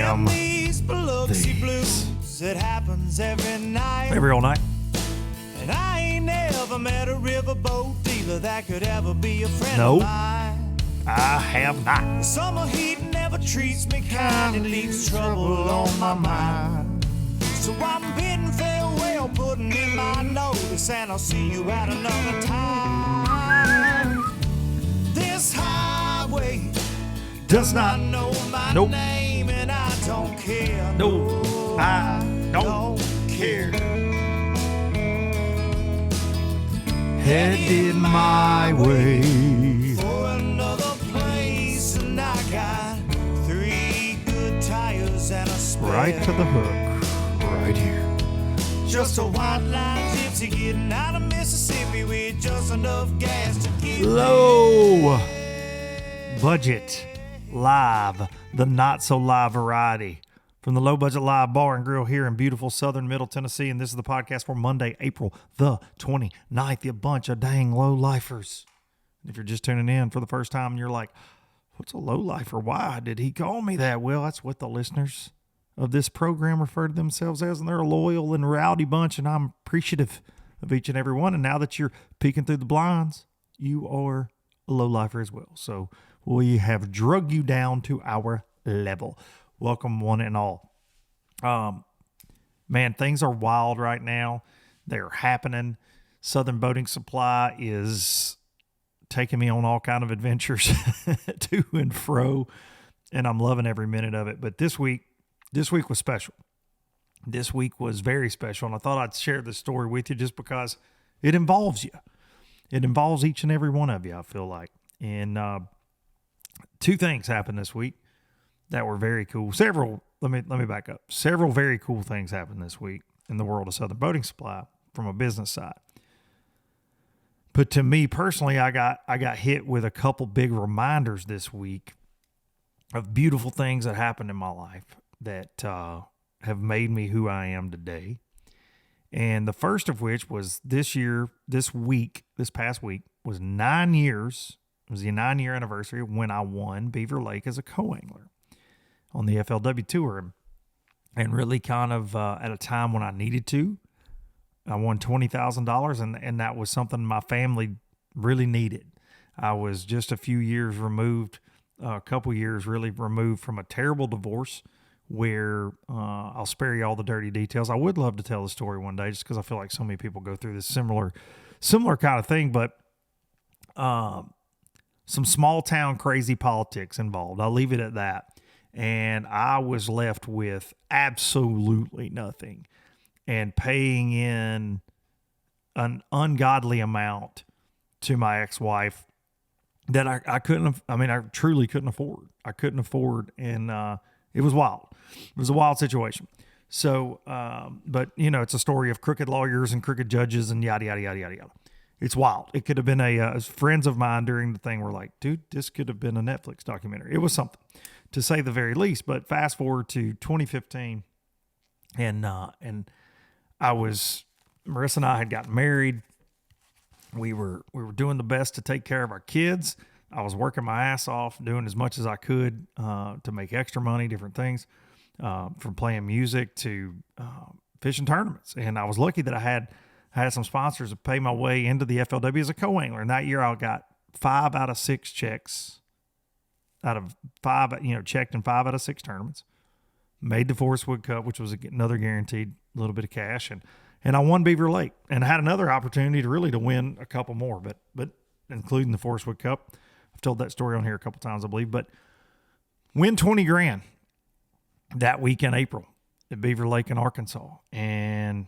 am these Biloxi blues. It happens every night. Every all night. And I ain't never met a riverboat dealer that could ever be a friend No. of mine. I have not. The summer heat never treats me kind. It leaves trouble on my mind. So I'm bidding farewell, putting in my notice, and I'll see you at another time. This highway Does not. know my Nope. name, and I don't care. No, I don't care. Headed my way. For another place, and I got 3 good tires and a spare. Right to the hook. Right here. Just a white line gypsy getting out of Mississippi with just enough gas to get Low budget live, the not so live variety from the Low Budget Live Bar and Grill here in beautiful southern Middle Tennessee. And this is the podcast for Monday, April the 29th. You bunch of dang low lifers. If you're just tuning in for the first time and you're like, what's a low lifer? Why did he call me that? Well, that's what the listeners of this program refer to themselves as, and they're a loyal and rowdy bunch, and I'm appreciative of each and every one. And now that you're peeking through the blinds, you are a low lifer as well. So we have drug you down to our level. Welcome one and all. Man, things are wild right now. They're happening. Southern Boating Supply is taking me on all kind of adventures to and fro, and I'm loving every minute of it. But this week was special. This week was very special, and I thought I'd share this story with you just because it involves you. It involves each and every one of you, I feel like. And 2 things happened this week that were very cool. Let me back up. Several very cool things happened this week in the world of Southern Boating Supply from a business side. But to me personally, I got hit with a couple big reminders this week of beautiful things that happened in my life that have made me who I am today. And the first of which was this past week, was 9 years. It was the 9-year anniversary when I won Beaver Lake as a co-angler on the FLW Tour. And really kind of at a time when I needed to. I won $20,000, and that was something my family really needed. I was just a few years removed, a couple years really removed from a terrible divorce where I'll spare you all the dirty details. I would love to tell the story one day just because I feel like so many people go through this similar kind of thing, but some small town crazy politics involved. I'll leave it at that. And I was left with absolutely nothing and paying in an ungodly amount to my ex-wife that I truly couldn't afford. I couldn't afford, and it was wild. It was a wild situation. So, but it's a story of crooked lawyers and crooked judges and yada, yada, yada, yada, yada. It's wild. It could have been friends of mine during the thing were like, dude, this could have been a Netflix documentary. It was something, to say the very least. But fast forward to 2015, and Marissa and I had gotten married. We were doing the best to take care of our kids. I was working my ass off, doing as much as I could to make extra money, different things, from playing music to fishing tournaments. And I was lucky that I had some sponsors to pay my way into the FLW as a co-angler. And that year I got 5 out of 6 checks out of 5, checked in 5 out of 6 tournaments. Made the Forest Wood Cup, which was another guaranteed little bit of cash. And I won Beaver Lake and had another opportunity to win a couple more, but including the Forest Wood Cup. I've told that story on here a couple times, I believe, but win $20,000 that week in April at Beaver Lake in Arkansas. And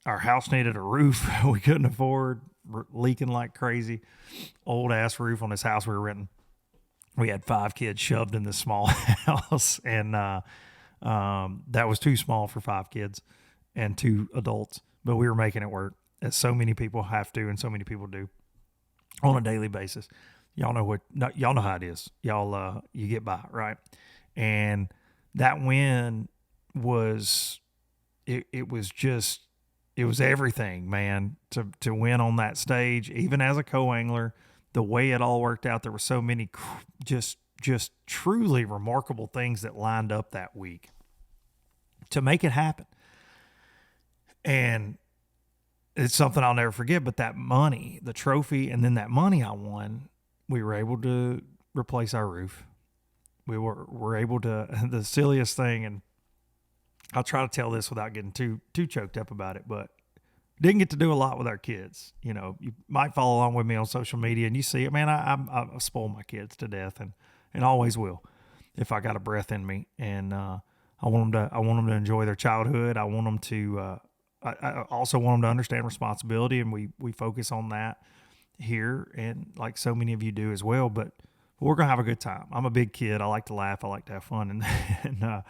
our house needed a roof we couldn't afford, leaking like crazy. Old ass roof on this house we were renting. We had 5 kids shoved in this small house, and that was too small for 5 kids and 2 adults, but we were making it work, as so many people have to and so many people do on a daily basis. Y'all know how it is. Y'all, you get by, right? And that win was, it was everything, man, to win on that stage, even as a co-angler. The way it all worked out, there were so many just just truly remarkable things that lined up that week to make it happen. And it's something I'll never forget, but that money, the trophy, and then that money I won, we were able to replace our roof. We were able to, the silliest thing, and I'll try to tell this without getting too choked up about it, but didn't get to do a lot with our kids. You know, you might follow along with me on social media and you see it, man, I spoil my kids to death and always will if I got a breath in me. And, I want them to enjoy their childhood. I want them to, I also want them to understand responsibility, and we focus on that here, and like so many of you do as well, but we're going to have a good time. I'm a big kid. I like to laugh. I like to have fun. And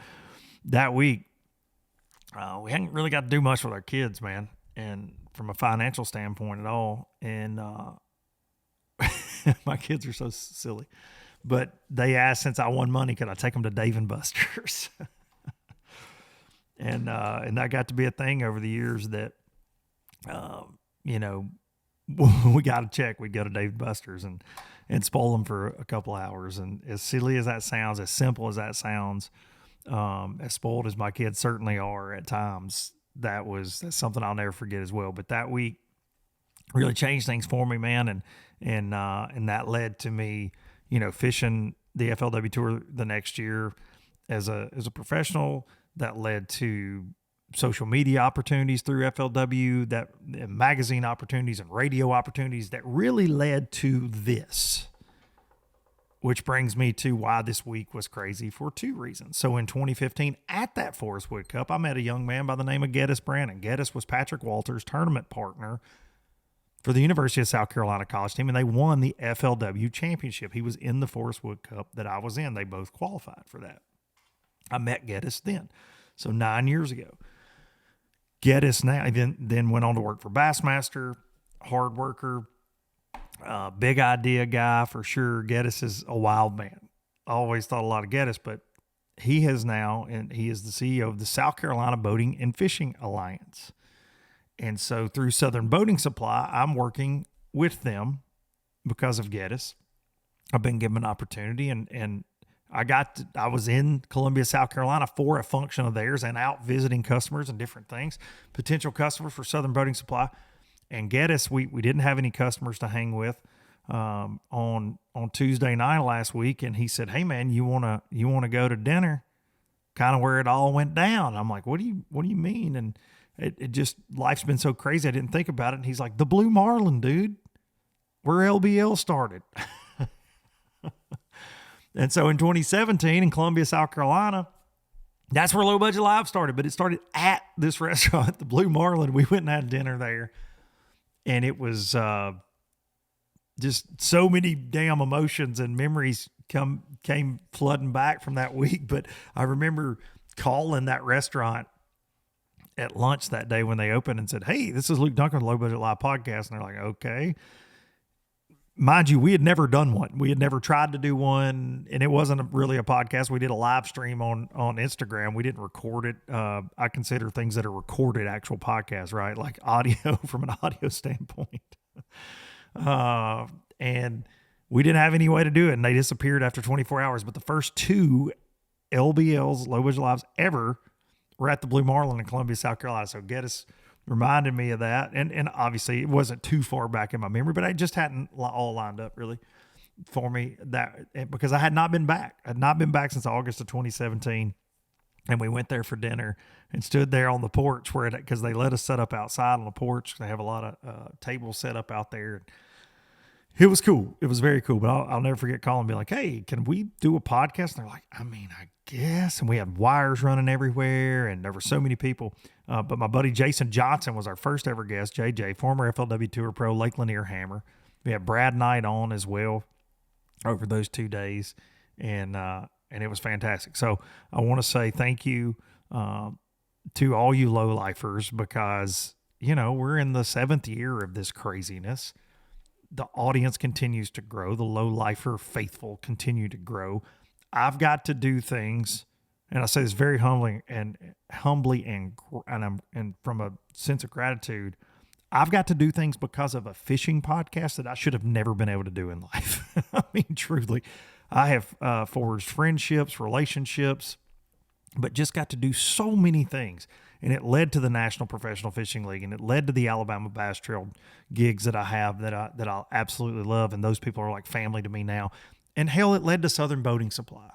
that week, we hadn't really got to do much with our kids, man. And from a financial standpoint at all. And my kids are so silly, but they asked, since I won money, could I take them to Dave & Buster's? And that got to be a thing over the years that, you know, we got to check. We'd go to Dave & Buster's and spoil them for a couple hours. And as silly as that sounds, as simple as that sounds, as spoiled as my kids certainly are at times, that's something I'll never forget as well. But that week really changed things for me, man. And that led to me, you know, fishing the FLW Tour the next year as a professional. That led to social media opportunities through FLW, that magazine opportunities and radio opportunities that really led to this, which brings me to why this week was crazy for two reasons. So in 2015, at that Forest Wood Cup, I met a young man by the name of Geddes Brannon. Geddes was Patrick Walters' tournament partner for the University of South Carolina college team, and they won the FLW championship. He was in the Forest Wood Cup that I was in. They both qualified for that. I met Geddes then, so 9 years ago. Geddes now then went on to work for Bassmaster, hard worker, big idea guy for sure. Geddes is a wild man. I always thought a lot of Geddes, but he is now, and he is the CEO of the South Carolina Boating and Fishing Alliance. And so through Southern Boating Supply, I'm working with them because of Geddes. I've been given an opportunity, and I was in Columbia, South Carolina for a function of theirs and out visiting customers and different things, potential customers for Southern Boating Supply. And Geddes, we didn't have any customers to hang with on Tuesday night last week, and he said, "Hey man, you wanna go to dinner?" Kind of where it all went down. I'm like, "What do you mean?" And it just, life's been so crazy I didn't think about it. And he's like, "The Blue Marlin, dude, where LBL started." And so in 2017 in Columbia, South Carolina, that's where Low Budget Live started. But it started at this restaurant, the Blue Marlin. We went and had dinner there. And it was just so many damn emotions and memories came flooding back from that week. But I remember calling that restaurant at lunch that day when they opened and said, "Hey, this is Luke Duncan, Low Budget Live podcast." And they're like, "Okay." Mind you, we had never done one. We had never tried to do one, and it wasn't really a podcast. We did a live stream on Instagram. We didn't record it. I consider things that are recorded actual podcasts, right? Like audio from an audio standpoint. And we didn't have any way to do it, and they disappeared after 24 hours. But the first two LBLs, Low Budget Lives, ever were at the Blue Marlin in Columbia, South Carolina. So Geddes reminded me of that. And obviously it wasn't too far back in my memory, but I just hadn't all lined up really for me, that because I had not been back. I had not been back since August of 2017. And we went there for dinner and stood there on the porch because they let us set up outside on the porch. They have a lot of tables set up out there. It was cool. It was very cool. But I'll never forget calling and be like, "Hey, can we do a podcast?" And they're like, "I mean, I guess." And we had wires running everywhere, and there were so many people. But my buddy Jason Johnson was our first ever guest, JJ, former FLW Tour pro, Lake Lanier Hammer. We had Brad Knight on as well over those 2 days, and it was fantastic. So I want to say thank you to all you low lifers, because, you know, we're in the 7th year of this craziness. The audience continues to grow. The low lifer faithful continue to grow. I've got to do things, and I say this very humbly and from a sense of gratitude. I've got to do things because of a fishing podcast that I should have never been able to do in life. I mean, truly, I have forged friendships, relationships, but just got to do so many things. And it led to the National Professional Fishing League, and it led to the Alabama Bass Trail gigs that I have that I absolutely love, and those people are like family to me now. And hell, it led to Southern Boating Supply.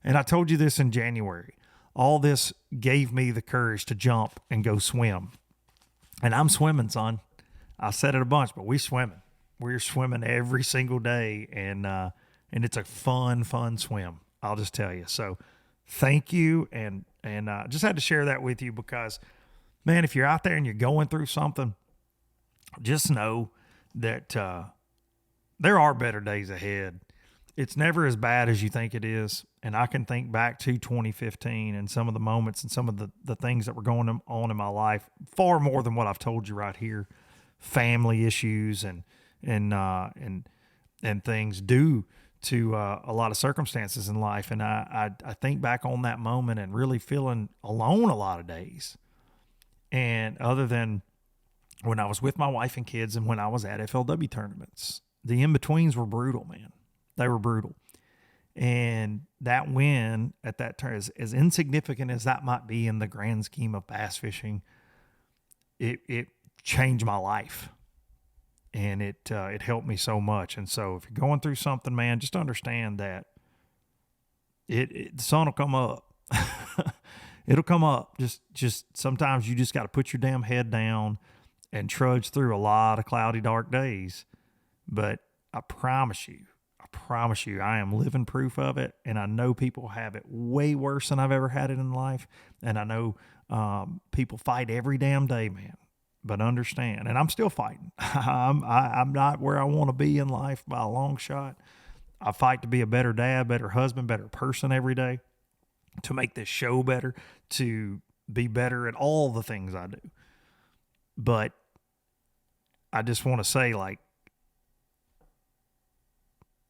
And I told you this in January. All this gave me the courage to jump and go swim. And I'm swimming, son. I said it a bunch, but we're swimming. We're swimming every single day, and it's a fun swim. I'll just tell you. So thank you, and just had to share that with you because, man, if you're out there and you're going through something, just know that there are better days ahead. It's never as bad as you think it is. And I can think back to 2015 and some of the moments and some of the things that were going on in my life, far more than what I've told you right here. Family issues and things due to a lot of circumstances in life. And I think back on that moment and really feeling alone a lot of days. And other than when I was with my wife and kids and when I was at FLW tournaments, the in-betweens were brutal, man. They were brutal. And that win at that turn, as insignificant as that might be in the grand scheme of bass fishing, it changed my life. And it helped me so much. And so if you're going through something, man, just understand that the sun will come up. It'll come up. Just sometimes you just got to put your damn head down and trudge through a lot of cloudy, dark days. But I promise you, I am living proof of it. And I know people have it way worse than I've ever had it in life. And I know people fight every damn day, man. But understand, and I'm still fighting. I'm not where I want to be in life by a long shot. I fight to be a better dad, better husband, better person every day, to make this show better, to be better at all the things I do. But I just want to say, like,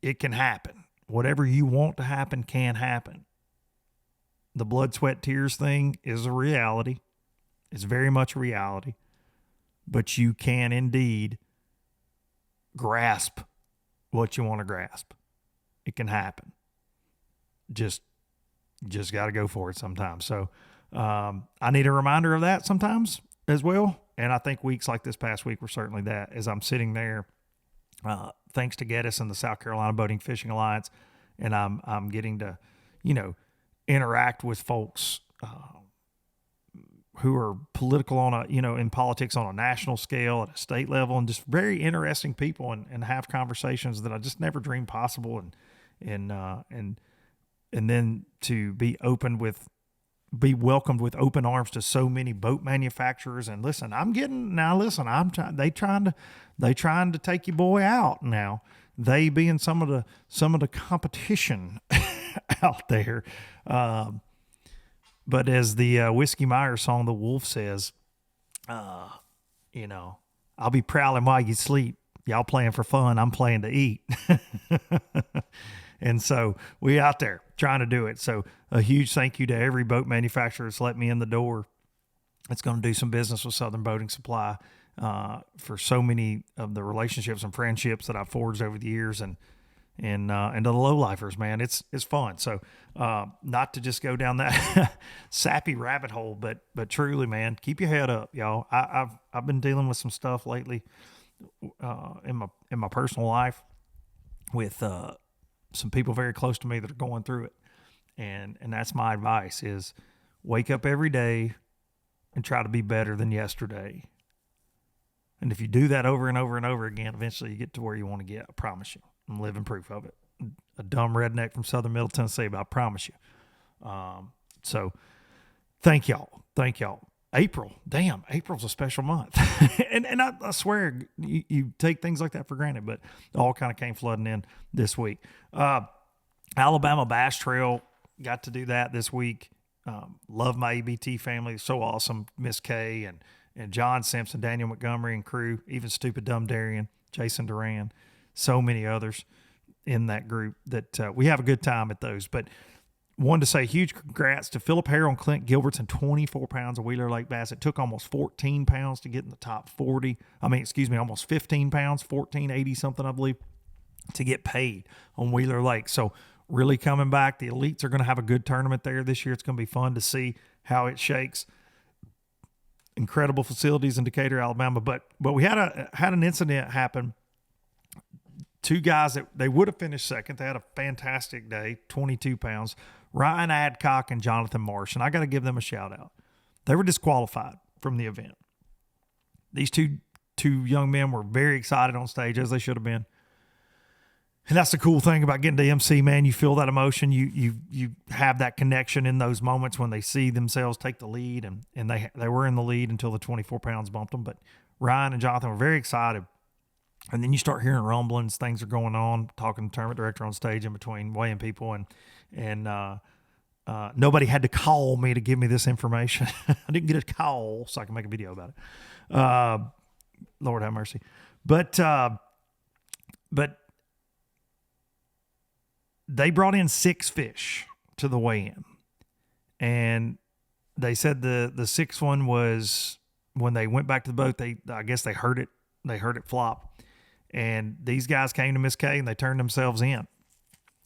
it can happen. Whatever you want to happen can happen. The blood, sweat, tears thing is a reality. It's very much a reality. But you can indeed grasp what you want to grasp. It can happen. Just got to go for it sometimes. So I need a reminder of that sometimes as well. And I think weeks like this past week were certainly that, as I'm sitting there, thanks to Geddes and the South Carolina Boating Fishing Alliance, and I'm getting to, interact with folks who are political in politics on a national scale, at a state level, and just very interesting people, and have conversations that I just never dreamed possible. And then to be welcomed with open arms to so many boat manufacturers. And listen, they trying to take your boy out now. They being some of the competition out there. But as the Whiskey Myers song, The Wolf, says, I'll be prowling while you sleep. Y'all playing for fun. I'm playing to eat. And so we out there trying to do it. So a huge thank you to every boat manufacturer that's let me in the door. It's going to do some business with Southern Boating Supply for so many of the relationships and friendships that I've forged over the years, and to the lowlifers, man, it's fun. So not to just go down that sappy rabbit hole, but truly, man, keep your head up, y'all. I've been dealing with some stuff lately in my personal life with some people very close to me that are going through it, and that's my advice: is wake up every day and try to be better than yesterday. And if you do that over and over and over again, eventually you get to where you want to get. I promise you. I'm living proof of it. A dumb redneck from Southern Middle Tennessee, but I promise you. So thank y'all. April's a special month. and I swear you take things like that for granted, but it all kind of came flooding in this week. Alabama Bass Trail, got to do that this week. Love my ABT family. So awesome. Miss Kay and John Simpson, Daniel Montgomery and crew, even Stupid Dumb Darian, Jason Duran, so many others in that group that we have a good time at those. But wanted to say huge congrats to Philip Harrell and Clint Gilbertson, 24 pounds of Wheeler Lake bass. It took almost 14 pounds to get in the top 40. Almost 15 pounds, 1480 something, I believe, to get paid on Wheeler Lake. So really coming back. The elites are going to have a good tournament there this year. It's going to be fun to see how it shakes. Incredible facilities in Decatur, Alabama. But we had an incident happen. Two guys that they would have finished second. They had a fantastic day, 22 pounds. Ryan Adcock and Jonathan Marsh. And I got to give them a shout out. They were disqualified from the event. These two young men were very excited on stage, as they should have been. And that's the cool thing about getting to MC, man. You feel that emotion. You have that connection in those moments when they see themselves take the lead, and they were in the lead until the 24 pounds bumped them. But Ryan and Jonathan were very excited. And then you start hearing rumblings, things are going on, talking to the tournament director on stage in between, weighing people, and nobody had to call me to give me this information. I didn't get a call so I can make a video about it. Lord have mercy. But they brought in 6 fish to the weigh-in, and they said the sixth one was when they went back to the boat. I guess they heard it flop, and these guys came to Miss K and they turned themselves in,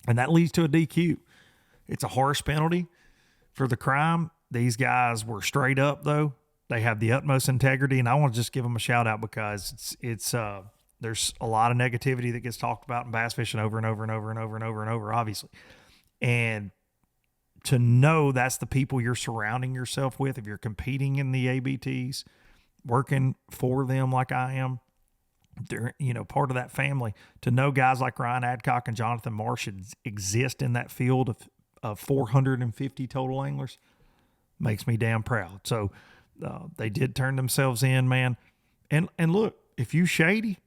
and that leads to a DQ. It's a harsh penalty for the crime. These guys were straight up though. They have the utmost integrity, and I want to just give them a shout out because it's there's a lot of negativity that gets talked about in bass fishing over and over and over and over and over and over, obviously. And to know that's the people you're surrounding yourself with, if you're competing in the ABTs, working for them like I am, they're, part of that family, to know guys like Ryan Adcock and Jonathan Marsh exist in that field of 450 total anglers makes me damn proud. So they did turn themselves in, man. And look, if you shady,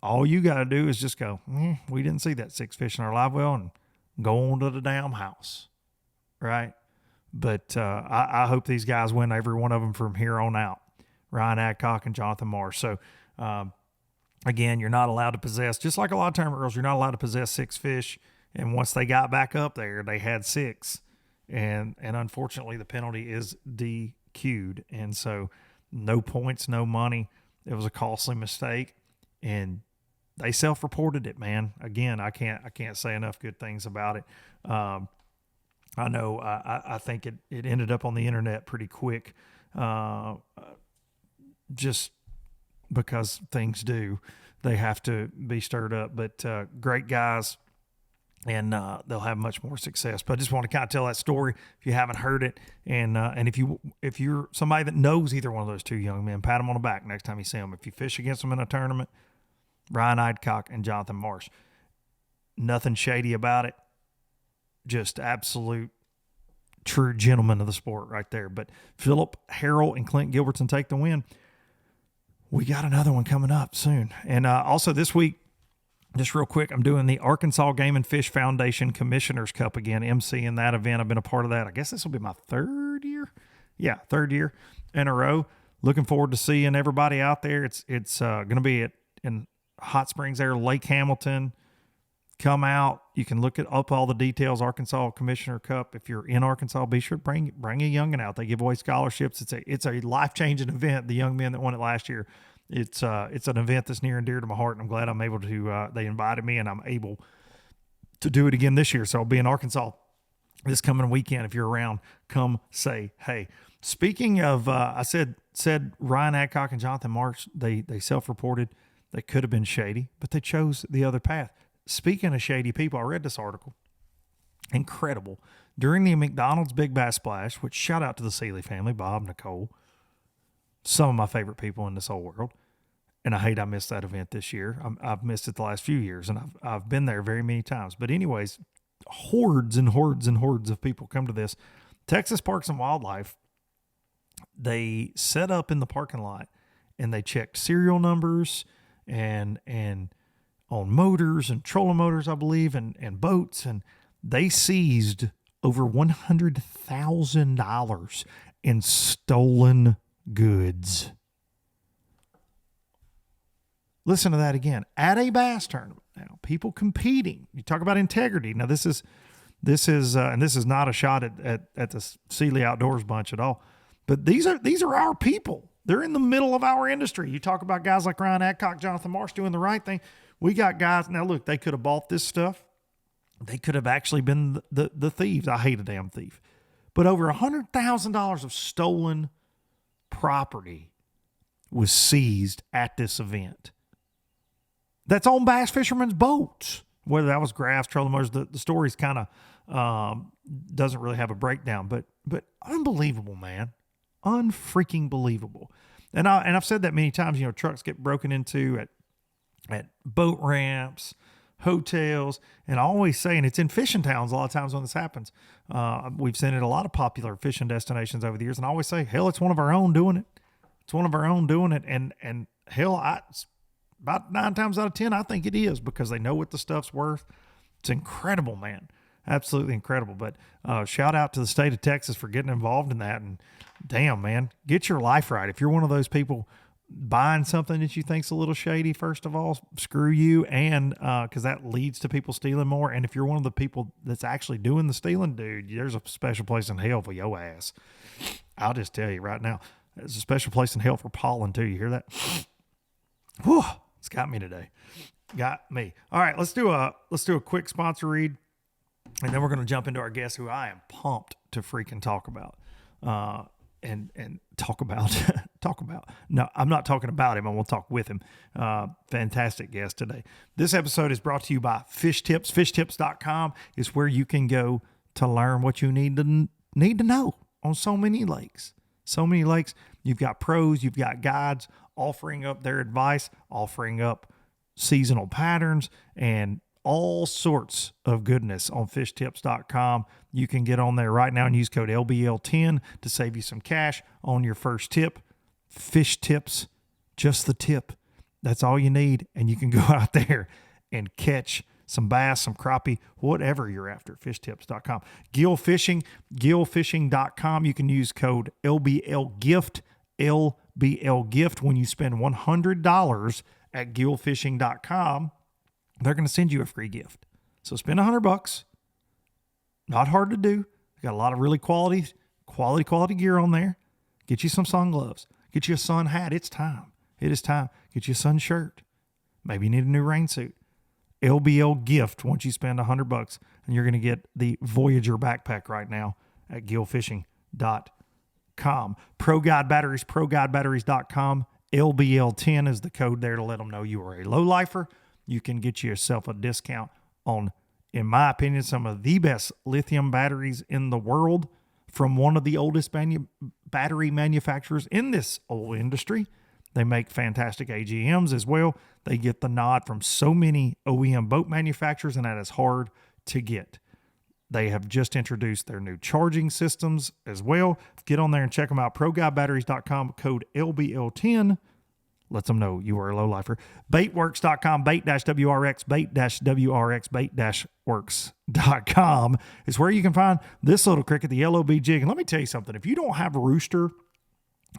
all you got to do is just go, we didn't see that 6 fish in our live well, and go on to the damn house, right? But I hope these guys win, every one of them from here on out, Ryan Adcock and Jonathan Marsh. So, again, you're not allowed to possess, just like a lot of tournament rules, you're not allowed to possess 6 fish. And once they got back up there, they had 6. And unfortunately, the penalty is DQ'd. And so no points, no money. It was a costly mistake. And they self-reported it, man. Again, I can't say enough good things about it. I know I think it ended up on the internet pretty quick, just because things do. They have to be stirred up. But great guys, and they'll have much more success. But I just want to kind of tell that story if you haven't heard it. And if you're somebody that knows either one of those two young men, pat them on the back next time you see them. If you fish against them in a tournament, Ryan Adcock and Jonathan Marsh. Nothing shady about it. Just absolute true gentlemen of the sport right there. But Phillip Harrell and Clint Gilbertson take the win. We got another one coming up soon. And also this week, just real quick, I'm doing the Arkansas Game and Fish Foundation Commissioners Cup again, emceeing that event. I've been a part of that. I guess this will be my third year. Yeah, third year in a row. Looking forward to seeing everybody out there. It's going to be in Hot Springs there, Lake Hamilton. Come out. You can look up all the details. Arkansas Commissioner Cup. If you're in Arkansas, be sure to bring a youngin' out. They give away scholarships. It's a life-changing event. The young men that won it last year. It's an event that's near and dear to my heart, and I'm glad I'm able to. They invited me, and I'm able to do it again this year. So I'll be in Arkansas this coming weekend. If you're around, come say hey. Speaking of, I said Ryan Adcock and Jonathan Marsh. They self-reported. They could have been shady, but they chose the other path. Speaking of shady people, I read this article. Incredible. During the McDonald's Big Bass Splash, which shout out to the Seeley family, Bob, Nicole, some of my favorite people in this whole world. And I hate I missed that event this year. I've missed it the last few years, and I've been there very many times. But anyways, hordes and hordes and hordes of people come to this. Texas Parks and Wildlife, they set up in the parking lot, and they checked serial numbers and on motors and trolling motors, I believe, and boats, and they seized over $100,000 in stolen goods. Listen to that again. At a bass tournament, now people competing. You talk about integrity. Now this is not a shot at the Seeley Outdoors bunch at all, but these are our people. They're in the middle of our industry. You talk about guys like Ryan Adcock, Jonathan Marsh doing the right thing. We got guys, now look, they could have bought this stuff They could have actually been the thieves. I hate a damn thief. But over $100,000 of stolen property was seized at this event. That's on bass fishermen's boats. Whether that was graphs, trolling motors, the story's kind of doesn't really have a breakdown, but unbelievable, man. Unfreaking believable. And I've said that many times, trucks get broken into at boat ramps, hotels, and I always say, and it's in fishing towns a lot of times when this happens. We've seen it at a lot of popular fishing destinations over the years, and I always say, hell, it's one of our own doing it. It's one of our own doing it, and hell, about 9 times out of 10, I think it is, because they know what the stuff's worth. It's incredible, man. Absolutely incredible. But shout out to the state of Texas for getting involved in that. And damn, man, get your life right. If you're one of those people buying something that you think's a little shady, first of all, screw you. And because that leads to people stealing more. And if you're one of the people that's actually doing the stealing, dude, there's a special place in hell for your ass. I'll just tell you right now, there's a special place in hell for pollen too. You hear that? Whew, it's got me today. Got me. All right, let's do a quick sponsor read, and then we're going to jump into our guest, who I am pumped to freaking talk about. And talk about talk about. No, I'm not talking about him. I want to talk with him. Fantastic guest today. This episode is brought to you by Fish Tips. FishTips.com is where you can go to learn what you need to know on so many lakes. So many lakes. You've got pros, you've got guides offering up their advice, offering up seasonal patterns, and all sorts of goodness on fishtips.com. You can get on there right now and use code LBL10 to save you some cash on your first tip. Fish Tips, just the tip. That's all you need. And you can go out there and catch some bass, some crappie, whatever you're after. Fishtips.com. Gill Fishing, gillfishing.com. You can use code LBLGIFT, LBLGIFT. When you spend $100 at gillfishing.com, they're going to send you a free gift. So spend $100. Not hard to do. Got a lot of really quality gear on there. Get you some sun gloves. Get you a sun hat. It's time. It is time. Get you a sun shirt. Maybe you need a new rain suit. LBL gift once you spend $100, and you're going to get the Voyager backpack right now at gillfishing.com. Pro Guide Batteries, ProGuideBatteries.com. LBL10 is the code there to let them know you are a low lifer. You can get yourself a discount on, in my opinion, some of the best lithium batteries in the world from one of the oldest battery manufacturers in this old industry. They make fantastic AGMs as well. They get the nod from so many OEM boat manufacturers, and that is hard to get. They have just introduced their new charging systems as well. Get on there and check them out. ProGuideBatteries.com, code LBL10. Lets them know you are a low lifer. Baitworks.com, bait-WRX, bait-WRX, bait-works.com is where you can find this little cricket, the LOB jig. And let me tell you something. If you don't have Rooster,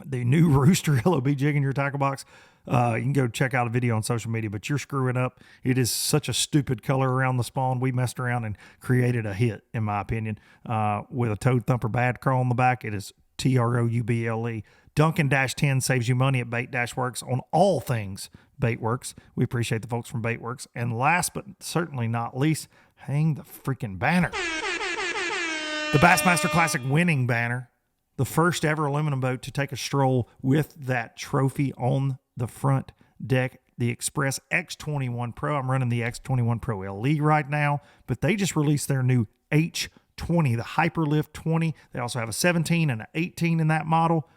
the new Rooster LOB jig in your tackle box, you can go check out a video on social media, but you're screwing up. It is such a stupid color around the spawn. We messed around and created a hit, in my opinion, with a Toad Thumper bad crawl on the back. It is TROUBLE. Duncan-10 saves you money at Bait-Works on all things Baitworks. We appreciate the folks from Baitworks. And last but certainly not least, hang the freaking banner. The Bassmaster Classic winning banner. The first ever aluminum boat to take a stroll with that trophy on the front deck. The Express X21 Pro. I'm running the X21 Pro LE right now, but they just released their new H20, the Hyperlift 20. They also have a 17 and an 18 in that model.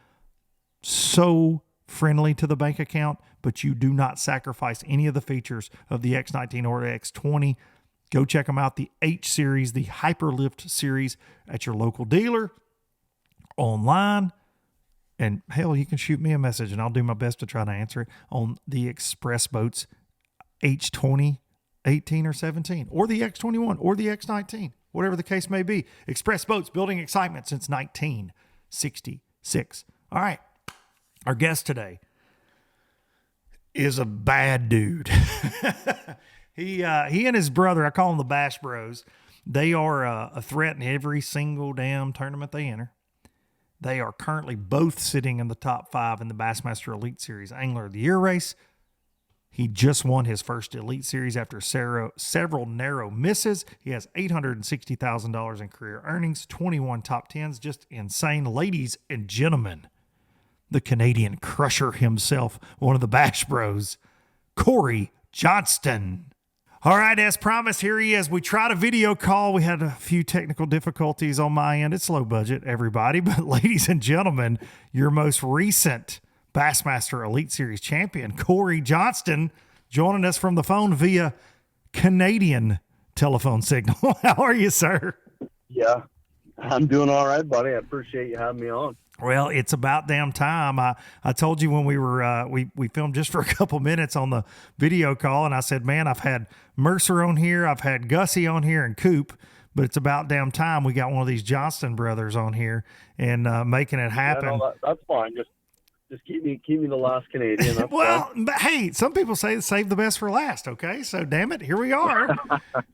So friendly to the bank account, but you do not sacrifice any of the features of the X19 or X20. Go check them out, the H series, the Hyperlift series at your local dealer, online, and hell, you can shoot me a message and I'll do my best to try to answer it on the Express Boats H20, 18 or 17, or the X21 or the X19, whatever the case may be. Express Boats, building excitement since 1966. All right. Our guest today is a bad dude. He and his brother, I call them the Bash Bros. They are a threat in every single damn tournament they enter. They are currently both sitting in the top 5 in the Bassmaster Elite Series Angler of the Year race. He just won his first Elite Series after several narrow misses. He has $860,000 in career earnings, 21 top tens, just insane. Ladies and gentlemen, the Canadian crusher himself, one of the Bash Bros, Cory Johnston. All right, as promised, here he is. We tried a video call. We had a few technical difficulties on my end. It's low budget, everybody. But ladies and gentlemen, your most recent Bassmaster Elite Series champion, Cory Johnston, joining us from the phone via Canadian telephone signal. How are you, sir? Yeah, I'm doing all right, buddy. I appreciate you having me on. Well, it's about damn time. I told you when we were we filmed just for a couple minutes on the video call, and I said, man, I've had Mercer on here, I've had Gussie on here, and Coop, but it's about damn time we got one of these Johnston brothers on here and making it happen. Yeah, no, that's fine. Just keep me the last Canadian. That's well, but hey, some people say save the best for last. Okay, so damn it, here we are.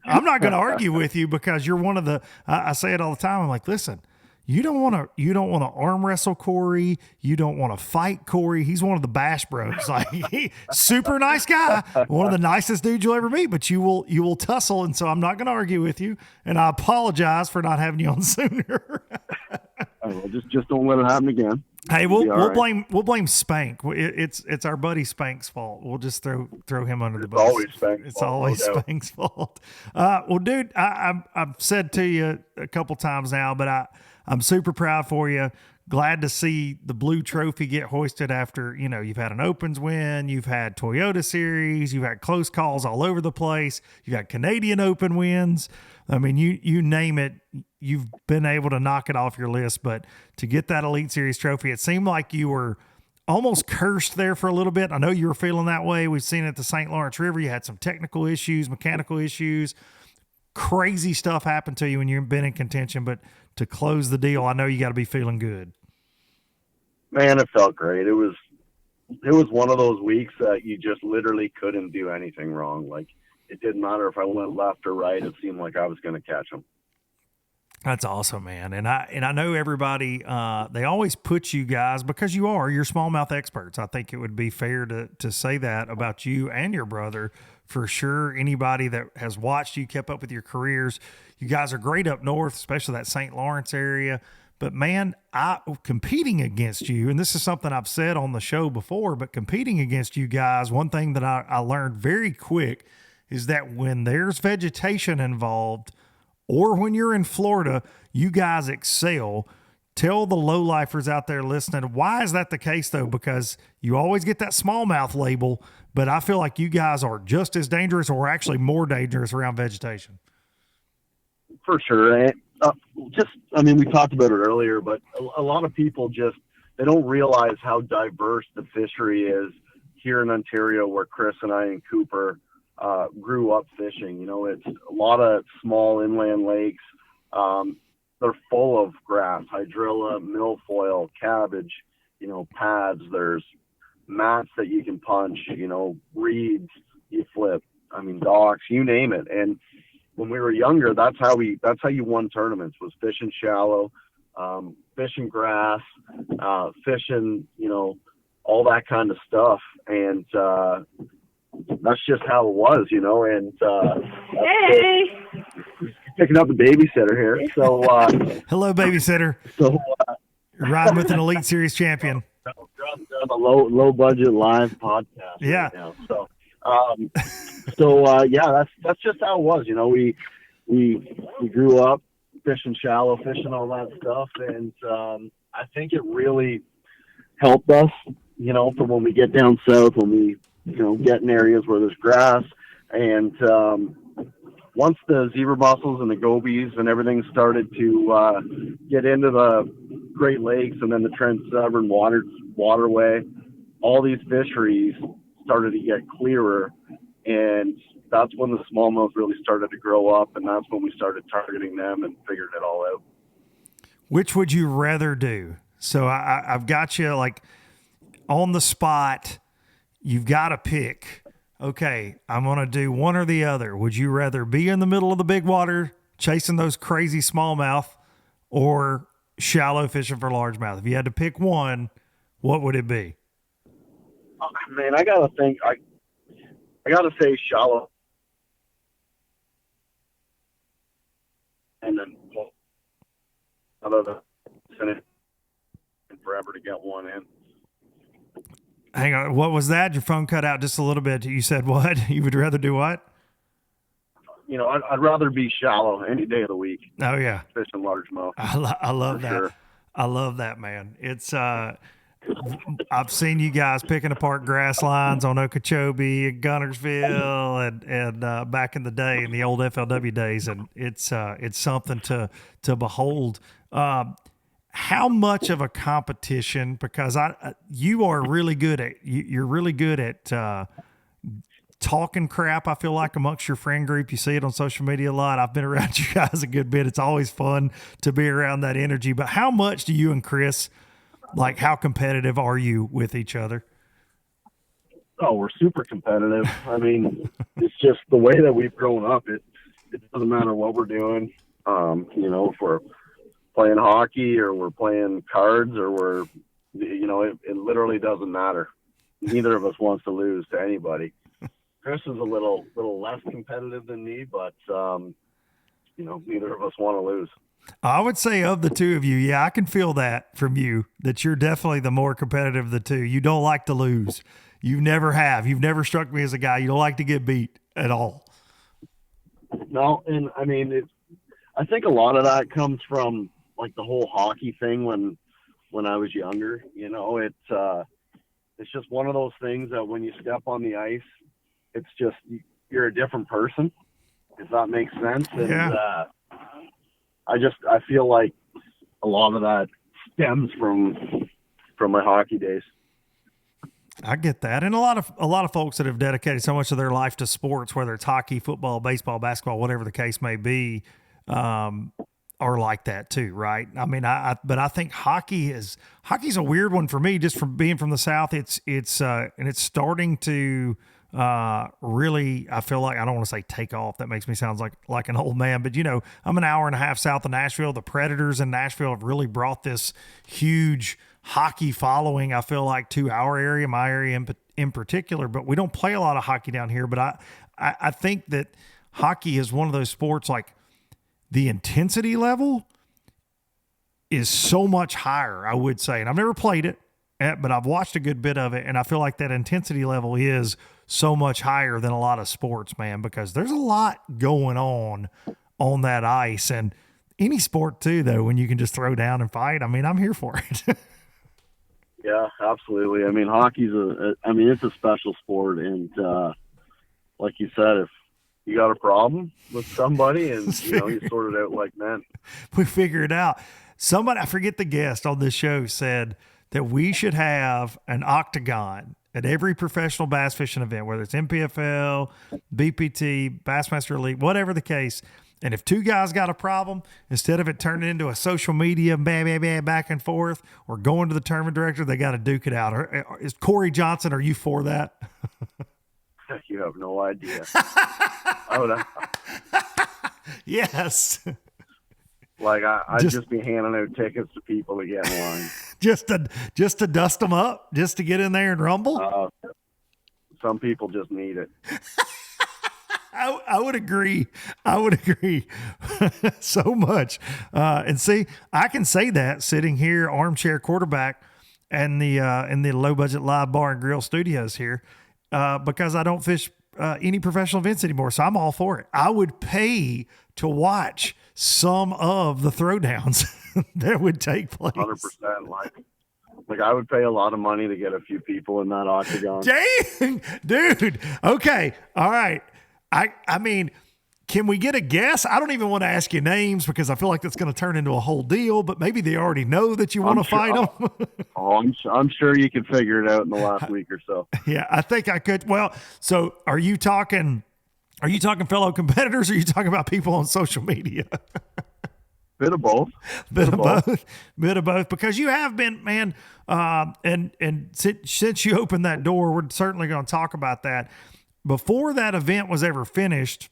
I'm not going to argue with you because you're one of the. I say it all the time. I'm like, listen. You don't want to arm wrestle Cory. You don't want to fight Cory. He's one of the Bash Bros. Like super nice guy, one of the nicest dudes you'll ever meet. But you will tussle, and so I'm not going to argue with you. And I apologize for not having you on sooner. Well, just don't let it happen again. Hey, we'll blame Spank. It's our buddy Spank's fault. We'll just throw him under the bus. It's always Spank's fault. Well, dude, I've said to you a couple times now, but I'm super proud for you. Glad to see the blue trophy get hoisted after, you've had an Opens win, you've had Toyota Series, you've had close calls all over the place, you've had Canadian Open wins. I mean, you name it, you've been able to knock it off your list. But to get that Elite Series trophy, it seemed like you were almost cursed there for a little bit. I know you were feeling that way. We've seen it at the St. Lawrence River. You had some technical issues, mechanical issues. Crazy stuff happened to you when you've been in contention, but to close the deal, I know you got to be feeling good. Man, it felt great. It was one of those weeks that you just literally couldn't do anything wrong. Like, it didn't matter if I went left or right. It seemed like I was going to catch them. That's awesome, man. And I know everybody, they always put you guys, because you're smallmouth experts. I think it would be fair to say that about you and your brother for sure. Anybody that has watched you, kept up with your careers, you guys are great up north, especially that St. Lawrence area. But man, competing against you, and this is something I've said on the show before, but competing against you guys, one thing that I learned very quick is that when there's vegetation involved, or when you're in Florida, you guys excel. Tell the lowlifers out there listening, why is that the case though? Because you always get that smallmouth label, but I feel like you guys are just as dangerous or actually more dangerous around vegetation. For sure. We talked about it earlier, but a lot of people they don't realize how diverse the fishery is here in Ontario, where Chris and I and Cooper grew up fishing. It's a lot of small inland lakes. They're full of grass, hydrilla, milfoil, cabbage, pads. There's mats that you can punch, reeds you flip. Docks, you name it. And when we were younger, that's how you won tournaments, was fishing shallow, fishing grass, fishing, all that kind of stuff. And that's just how it was, and hey, picking up the babysitter here. So hello, babysitter. So riding with an Elite Series champion. A low budget live podcast. Yeah. Right now. That's just how it was. We grew up fishing shallow, fishing all that stuff, and I think it really helped us, for when we get down south, when we get in areas where there's grass. And once the zebra mussels and the gobies and everything started to get into the Great Lakes and then the Trent Severn waterway, all these fisheries started to get clearer, and that's when the smallmouth really started to grow up, and that's when we started targeting them and figured it all out. Which would you rather do? So I've got you like on the spot. You've got to pick. Okay, I'm going to do one or the other. Would you rather be in the middle of the big water chasing those crazy smallmouth, or shallow fishing for largemouth? If you had to pick one, what would it be? Man, I got to think. I got to say shallow. And then another finish forever to get one in. Hang on. What was that? Your phone cut out just a little bit. You said what? You would rather do what? You know, I'd rather be shallow any day of the week. Oh yeah. Fishing largemouth. I love that. Sure. I love that, man. It's, I've seen you guys picking apart grass lines on Okeechobee and Gunnersville and back in the day, in the old FLW days. And it's something to behold. How much of a competition, because you are really good at, you're really good at, talking crap, I feel like, amongst your friend group. You see it on social media a lot. I've been around you guys a good bit. It's always fun to be around that energy. But how much do you and Chris, like, how competitive are you with each other? Oh, we're super competitive. I mean, it's just the way that we've grown up. It doesn't matter what we're doing. You know, if we're playing hockey or we're playing cards or we're, you know, it literally doesn't matter. Neither of us wants to lose to anybody. Chris is a little less competitive than me, but, you know, neither of us want to lose. I would say of the two of you, yeah, I can feel that from you, that you're definitely the more competitive of the two. You don't like to lose. You never have. You've never struck me as a guy. You don't like to get beat at all. No, and I mean, I think a lot of that comes from like the whole hockey thing when I was younger. You know, it's just one of those things that when you step on the ice, it's just, you're a different person, if that makes sense. And yeah. I feel like a lot of that stems from my hockey days. I get that. And a lot of folks that have dedicated so much of their life to sports, whether it's hockey, football, baseball, basketball, whatever the case may be, are like that too, right? I mean, but I think hockey's a weird one for me, just from being from the South. It's and it's starting to really, I feel like, I don't want to say take off. That makes me sound like an old man, but you know, I'm an hour and a half south of Nashville. The Predators in Nashville have really brought this huge hockey following, I feel like, to our area, my area in particular, but we don't play a lot of hockey down here. But I think that hockey is one of those sports, like, the intensity level is so much higher, I would say. And I've never played it, but I've watched a good bit of it. And I feel like that intensity level is so much higher than a lot of sports, man, because there's a lot going on that ice. And any sport too, though, when you can just throw down and fight, I mean, I'm here for it. Yeah, absolutely. I mean, hockey's it's a special sport. And, like you said, if you got a problem with somebody and, you know, you sort it out like men. We figure it out. Somebody, I forget the guest on this show, said that we should have an octagon at every professional bass fishing event, whether it's MPFL, BPT, Bassmaster Elite, whatever the case. And if two guys got a problem, instead of it turning into a social media back and forth or going to the tournament director, they got to duke it out. Is Cory Johnston, are you for that? You have no idea. Yes. Like I'd just be handing out tickets to people to get in line. just to dust them up, just to get in there and rumble. Some people just need it. I would agree. So much. And see, I can say that sitting here, armchair quarterback, and in the low budget live bar and grill studios here, because I don't fish any professional events anymore. So I'm all for it. I would pay to watch some of the throwdowns that would take place. 100%. Like I would pay a lot of money to get a few people in that octagon. Dang, dude. Okay. All right. I mean, can we get a guess? I don't even want to ask you names because I feel like that's going to turn into a whole deal, but maybe they already know that you want to fight them. I'm sure you can figure it out in the last week or so. Yeah, I think I could. Well, so are you talking fellow competitors or are you talking about people on social media? Bit of both. Bit of both. Because you have been, man, and since you opened that door, we're certainly going to talk about that. Before that event was ever finished,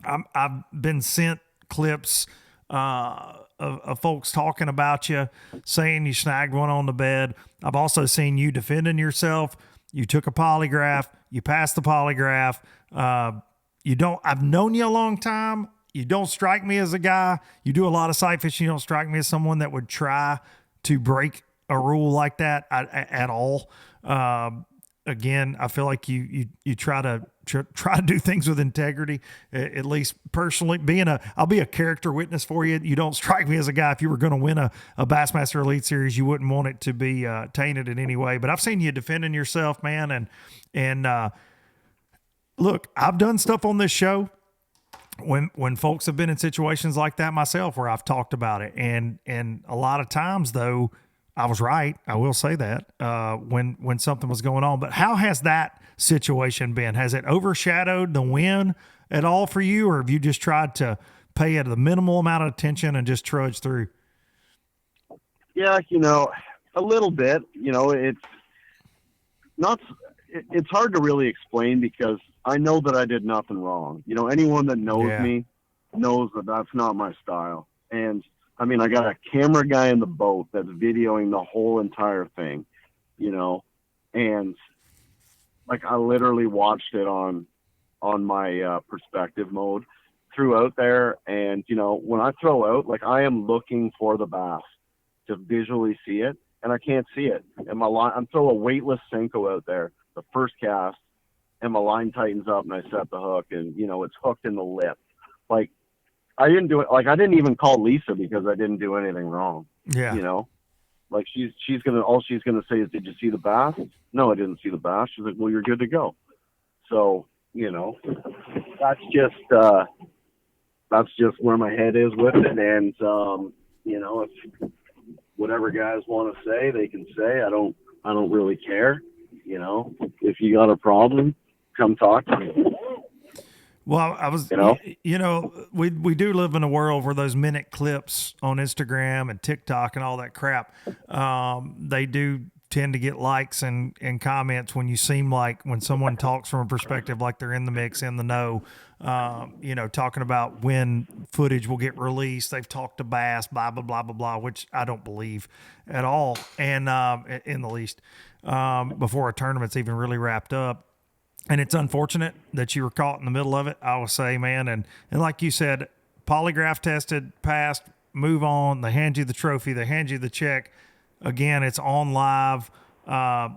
I've been sent clips of folks talking about you, saying you snagged one on the bed. I've also seen you defending yourself. You took a polygraph. You passed the polygraph. I've known you a long time. You don't strike me as a guy. You do a lot of sight fishing. You don't strike me as someone that would try to break a rule like that at all. Again, I feel like you try to do things with integrity, at least personally. I'll be a character witness for you. You don't strike me as a guy. If you were going to win a Bassmaster Elite Series, you wouldn't want it to be tainted in any way. But I've seen you defending yourself, man. And look, I've done stuff on this show when folks have been in situations like that myself, where I've talked about it, and a lot of times though, I was right. I will say that when something was going on. But how has that situation been? Has it overshadowed the win at all for you, or have you just tried to pay it the minimal amount of attention and just trudge through? Yeah, a little bit. It's hard to really explain because I know that I did nothing wrong. Anyone that knows me knows that that's not my style. And I mean, I got a camera guy in the boat that's videoing the whole entire thing, and like I literally watched it on my perspective mode, threw out there. And, when I throw out, like I am looking for the bass to visually see it, and I can't see it. And my line, I'm throwing a weightless Senko out there, the first cast, and my line tightens up and I set the hook, and, it's hooked in the lip. Like, I didn't do it. Like, I didn't even call Lisa because I didn't do anything wrong. Yeah. Like all she's going to say is, did you see the bass? No, I didn't see the bass. She's like, well, you're good to go. So, that's just where my head is with it. And, if whatever guys want to say, they can say. I don't really care. If you got a problem, come talk to me. Well, I was, we do live in a world where those minute clips on Instagram and TikTok and all that crap, they do tend to get likes and comments when you seem like, when someone talks from a perspective like they're in the mix, in the know, talking about when footage will get released. They've talked to bass, blah, blah, blah, blah, blah, which I don't believe at all. And in the least, before a tournament's even really wrapped up. And it's unfortunate that you were caught in the middle of it, I will say, man. And like you said, polygraph tested, passed, move on. They hand you the trophy. They hand you the check. Again, it's on live. You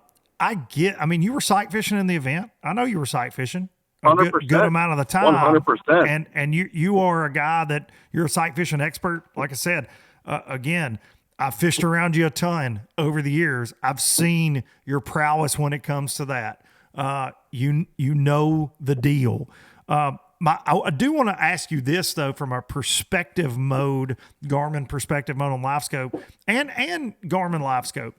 were sight fishing in the event. I know you were sight fishing a good amount of the time. 100%. And you are a guy that you're a sight fishing expert. Like I said, again, I fished around you a ton over the years. I've seen your prowess when it comes to that. You know the deal. I do want to ask you this though, from a perspective mode, Garmin perspective mode on LiveScope and Garmin LiveScope.